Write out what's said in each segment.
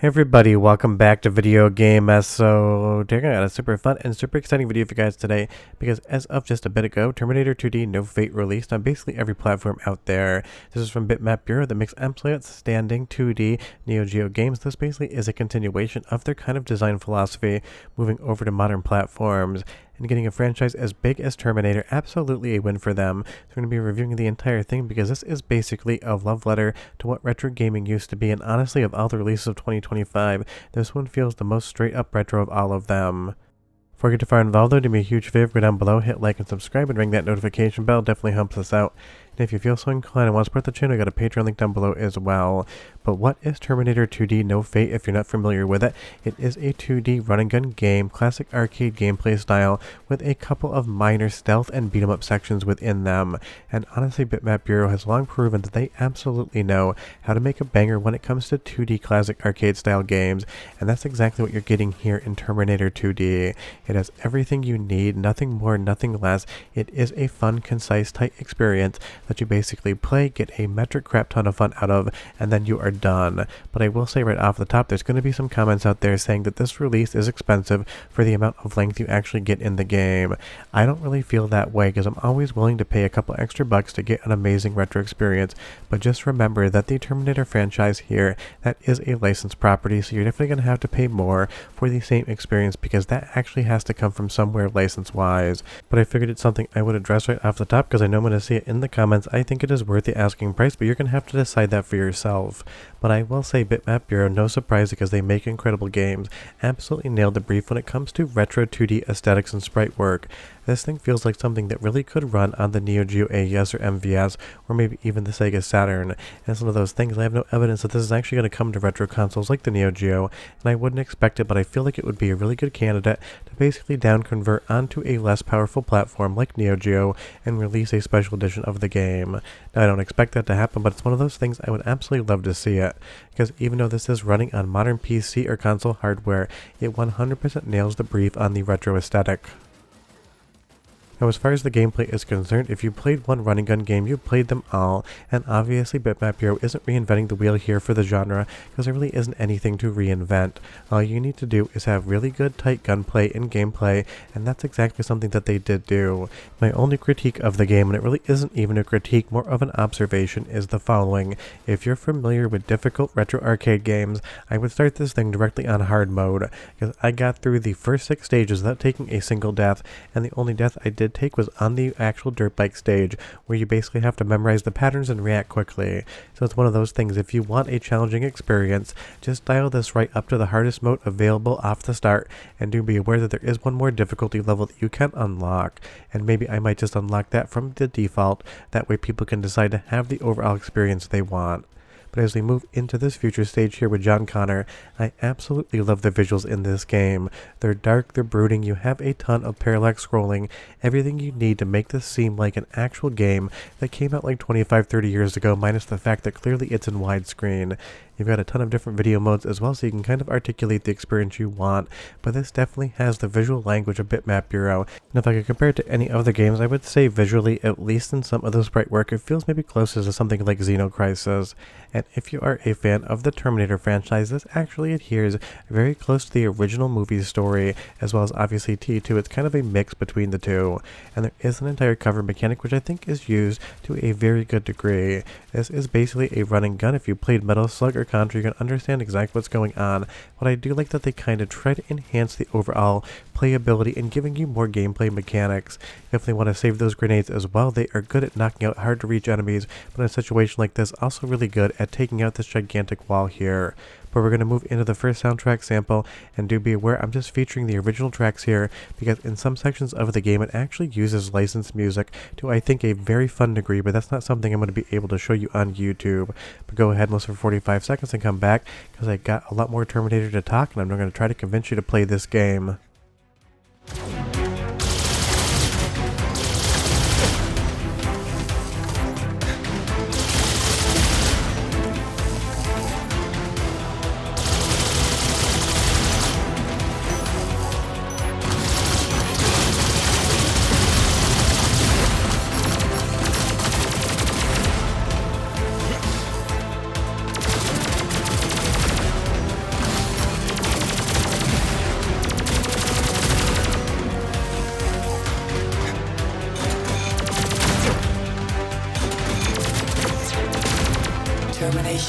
Hey everybody, welcome back to Video Game Mess. So, I got a super fun and super exciting video for you guys today because as of just a bit ago, Terminator 2D No Fate released on basically every platform out there. This is from Bitmap Bureau that makes absolutely outstanding 2D Neo Geo games. This basically is a continuation of their kind of design philosophy, moving over to modern platforms. And getting a franchise as big as Terminator, absolutely a win for them. So we're going to be reviewing the entire thing because this is basically a love letter to what retro gaming used to be, and honestly, of all the releases of 2025, this one feels the most straight up retro of all of them. Before we get too far involved though, do me a huge favor, go down below, hit like and subscribe, and ring that notification bell, definitely helps us out. And if you feel so inclined and want to support the channel, I got a Patreon link down below as well. But what is Terminator 2D No Fate if you're not familiar with it? It is a 2D run-and-gun game, classic arcade gameplay style, with a couple of minor stealth and beat-em-up sections within them. And honestly, Bitmap Bureau has long proven that they absolutely know how to make a banger when it comes to 2D classic arcade-style games. And that's exactly what you're getting here in Terminator 2D. It has everything you need, nothing more, nothing less. It is a fun, concise, tight experience that you basically play, get a metric crap ton of fun out of, and then you are done. But I will say right off the top, there's going to be some comments out there saying that this release is expensive for the amount of length you actually get in the game. I don't really feel that way because I'm always willing to pay a couple extra bucks to get an amazing retro experience. But just remember that the Terminator franchise here, that is a licensed property, so you're definitely going to have to pay more for the same experience because that actually has to come from somewhere license-wise. But I figured it's something I would address right off the top because I know I'm going to see it in the comments. I think it is worth the asking price, but you're going to have to decide that for yourself. But I will say Bitmap Bureau, no surprise because they make incredible games, absolutely nailed the brief when it comes to retro 2D aesthetics and sprite work. This thing feels like something that really could run on the Neo Geo AES or MVS, or maybe even the Sega Saturn. And it's one of those things, I have no evidence that this is actually going to come to retro consoles like the Neo Geo, and I wouldn't expect it, but I feel like it would be a really good candidate to basically down convert onto a less powerful platform like Neo Geo and release a special edition of the game. Now I don't expect that to happen, but it's one of those things I would absolutely love to see it, because even though this is running on modern PC or console hardware, it 100% nails the brief on the retro aesthetic. Now as far as the gameplay is concerned, if you played one run and gun game, you've played them all, and obviously Bitmap Bureau isn't reinventing the wheel here for the genre, because there really isn't anything to reinvent. All you need to do is have really good tight gunplay and gameplay, and that's exactly something that they did do. My only critique of the game, and it really isn't even a critique, more of an observation, is the following. If you're familiar with difficult retro arcade games, I would start this thing directly on hard mode, because I got through the first 6 stages without taking a single death, and the only death I did take was on the actual dirt bike stage, where you basically have to memorize the patterns and react quickly. So it's one of those things, if you want a challenging experience, just dial this right up to the hardest mode available off the start, and do be aware that there is one more difficulty level that you can unlock, and maybe I might just unlock that from the default, that way people can decide to have the overall experience they want. But as we move into this future stage here with John Connor, I absolutely love the visuals in this game. They're dark, they're brooding, you have a ton of parallax scrolling, everything you need to make this seem like an actual game that came out like 25-30 years ago, minus the fact that clearly it's in widescreen. You've got a ton of different video modes as well, so you can kind of articulate the experience you want, but this definitely has the visual language of Bitmap Bureau. And if I could compare it to any other games, I would say visually, at least in some of the sprite work, it feels maybe closer to something like Xenocrisis. And if you are a fan of the Terminator franchise, this actually adheres very close to the original movie story, as well as obviously T2. It's kind of a mix between the two. And there is an entire cover mechanic which I think is used to a very good degree. This is basically a run and gun. If you played Metal Slug or Contra, you can understand exactly what's going on, but I do like that they kind of try to enhance the overall playability and giving you more gameplay mechanics. If they want to save those grenades as well, they are good at knocking out hard to reach enemies, but in a situation like this, also really good at taking out this gigantic wall here. But we're going to move into the first soundtrack sample, and do be aware I'm just featuring the original tracks here because in some sections of the game it actually uses licensed music to I think a very fun degree, but that's not something I'm going to be able to show you on YouTube. But go ahead and listen for 45 seconds and come back because I got a lot more Terminator to talk, and I'm going to try to convince you to play this game.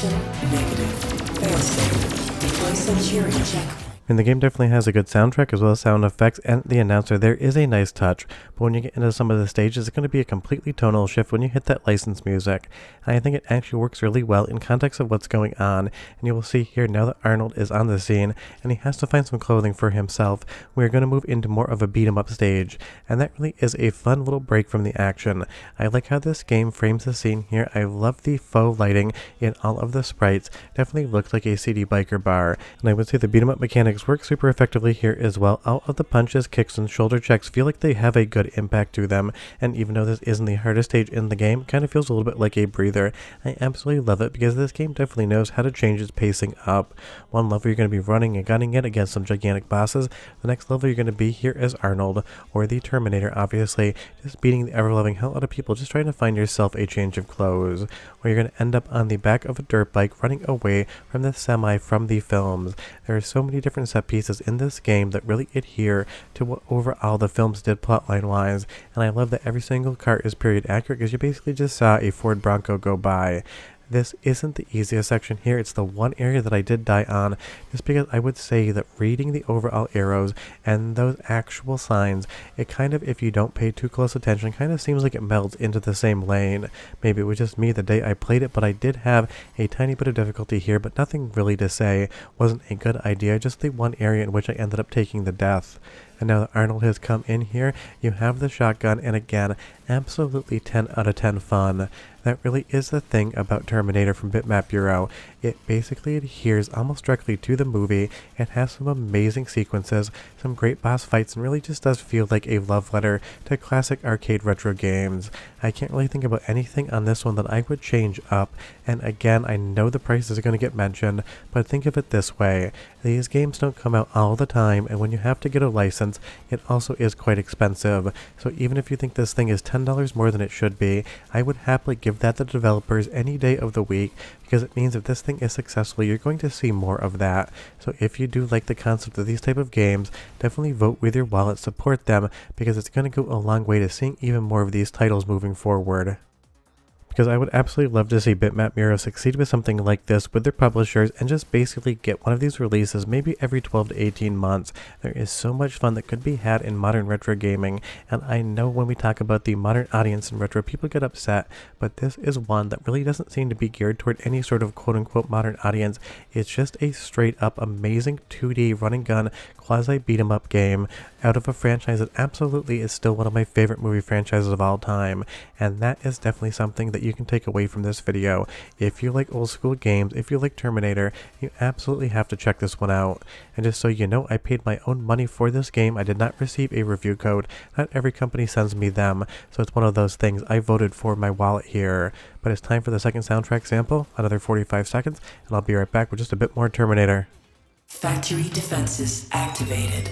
Connection negative. Failsafe. Deploy Centurion checkpoint. And the game definitely has a good soundtrack as well as sound effects, and the announcer there is a nice touch, but when you get into some of the stages, it's going to be a completely tonal shift when you hit that licensed music. And I think it actually works really well in context of what's going on, and you will see here now that Arnold is on the scene, and he has to find some clothing for himself. We're going to move into more of a beat-em-up stage, and that really is a fun little break from the action. I like how this game frames the scene here. I love the faux lighting in all of the sprites. Definitely looks like a CD biker bar, and I would say the beat-em-up mechanics work super effectively here as well. All of the punches, kicks, and shoulder checks feel like they have a good impact to them, and even though this isn't the hardest stage in the game, it kind of feels a little bit like a breather. I absolutely love it because this game definitely knows how to change its pacing up. One level you're going to be running and gunning it against some gigantic bosses. The next level you're going to be here as Arnold, or the Terminator, obviously, just beating the ever-loving hell out of people, just trying to find yourself a change of clothes. Or you're going to end up on the back of a dirt bike running away from the semi from the films. There are so many different set pieces in this game that really adhere to what overall the films did plotline wise, and I love that every single car is period accurate because you basically just saw a Ford Bronco go by. This isn't the easiest section here. It's the one area that I did die on, just because I would say that reading the overall arrows and those actual signs, it kind of, if you don't pay too close attention, kind of seems like it melds into the same lane. Maybe it was just me the day I played it, but I did have a tiny bit of difficulty here, but nothing really to say. Wasn't a good idea, just the one area in which I ended up taking the death. And now that Arnold has come in here, you have the shotgun, and again, absolutely 10 out of 10 fun. That really is the thing about Terminator from Bitmap Bureau. It basically adheres almost directly to the movie. It has some amazing sequences, some great boss fights, and really just does feel like a love letter to classic arcade retro games. I can't really think about anything on this one that I would change up, and again, I know the price is going to get mentioned, but think of it this way. These games don't come out all the time, and when you have to get a license, it also is quite expensive. So even if you think this thing is $10 more than it should be, I would happily give that to developers any day of the week, because it means if this thing is successful, you're going to see more of that. So if you do like the concept of these type of games, definitely vote with your wallet, support them, because it's going to go a long way to seeing even more of these titles moving forward. Because I would absolutely love to see Bitmap Bureau succeed with something like this with their publishers and just basically get one of these releases maybe every 12 to 18 months. There is so much fun that could be had in modern retro gaming, and I know when we talk about the modern audience in retro, people get upset, but this is one that really doesn't seem to be geared toward any sort of quote-unquote modern audience. It's just a straight-up amazing 2D run-and-gun quasi-beat-em-up game out of a franchise that absolutely is still one of my favorite movie franchises of all time, and that is definitely something that you can take away from this video. If you like old school games, if you like Terminator, you absolutely have to check this one out. And just so you know, I paid my own money for this game. I did not receive a review code. Not every company sends me them, so it's one of those things. I voted for my wallet here. But it's time for the second soundtrack sample, another 45 seconds, and I'll be right back with just a bit more Terminator. Factory defenses activated.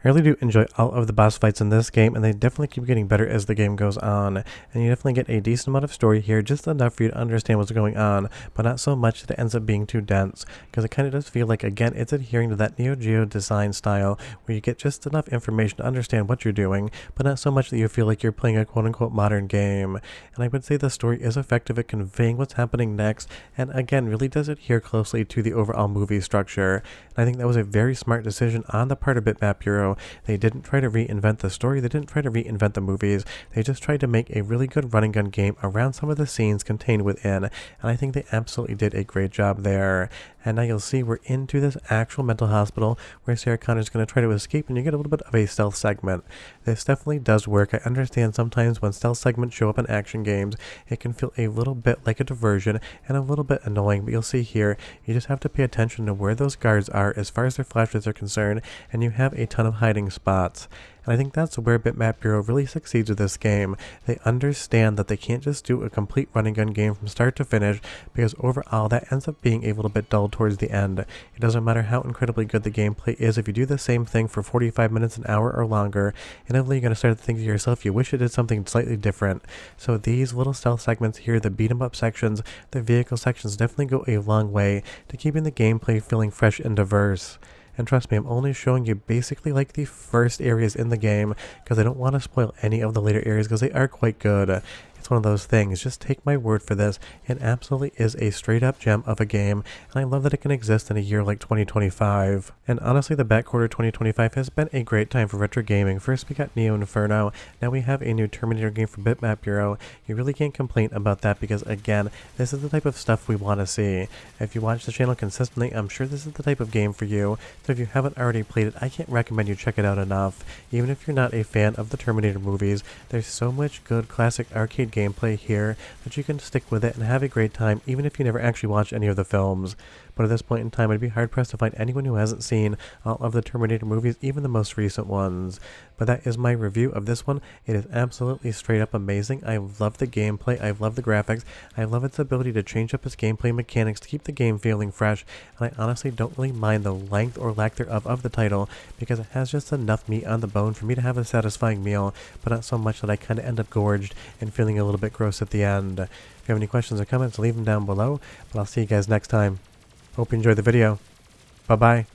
I really do enjoy all of the boss fights in this game, and they definitely keep getting better as the game goes on. And you definitely get a decent amount of story here, just enough for you to understand what's going on, but not so much that it ends up being too dense, because it kind of does feel like, again, it's adhering to that Neo Geo design style, where you get just enough information to understand what you're doing, but not so much that you feel like you're playing a quote-unquote modern game. And I would say the story is effective at conveying what's happening next, and again, really does adhere closely to the overall movie structure. And I think that was a very smart decision on the part of Bitmap Bureau. They didn't try to reinvent the story, they didn't try to reinvent the movies, they just tried to make a really good run and gun game around some of the scenes contained within, and I think they absolutely did a great job there. And now you'll see we're into this actual mental hospital where Sarah Connor's going to try to escape, and you get a little bit of a stealth segment. this definitely does work. I understand sometimes when stealth segments show up in action games, it can feel a little bit like a diversion and a little bit annoying, but you'll see here, you just have to pay attention to where those guards are as far as their flashlights are concerned, and you have a ton of hiding spots. And I think that's where Bitmap Bureau really succeeds with this game. They understand that they can't just do a complete run and gun game from start to finish, because overall that ends up being a little bit dull towards the end. It doesn't matter how incredibly good the gameplay is, if you do the same thing for 45 minutes, an hour, or longer, inevitably you're going to start to think to yourself, you wish it did something slightly different. So these little stealth segments here, the beat 'em up sections, the vehicle sections definitely go a long way to keeping the gameplay feeling fresh and diverse. And trust me, I'm only showing you basically like the first areas in the game because I don't want to spoil any of the later areas because they are quite good. It's one of those things, just take my word for this, it absolutely is a straight up gem of a game, and I love that it can exist in a year like 2025. And honestly, the back quarter 2025 has been a great time for retro gaming. First we got Neo Inferno, now we have a new Terminator game from Bitmap Bureau. You really can't complain about that because again, this is the type of stuff we want to see. If you watch the channel consistently, I'm sure this is the type of game for you, so if you haven't already played it, I can't recommend you check it out enough. Even if you're not a fan of the Terminator movies, there's so much good classic arcade gameplay here that you can stick with it and have a great time even if you never actually watch any of the films. But at this point in time, I'd be hard-pressed to find anyone who hasn't seen all of the Terminator movies, even the most recent ones. But that is my review of this one. It is absolutely straight up amazing. I love the gameplay, I love the graphics, I love its ability to change up its gameplay mechanics to keep the game feeling fresh, and I honestly don't really mind the length or lack thereof of the title because it has just enough meat on the bone for me to have a satisfying meal, but not so much that I kind of end up gorged and feeling a little bit gross at the end. If you have any questions or comments, leave them down below, but I'll see you guys next time. Hope you enjoyed the video. Bye-bye.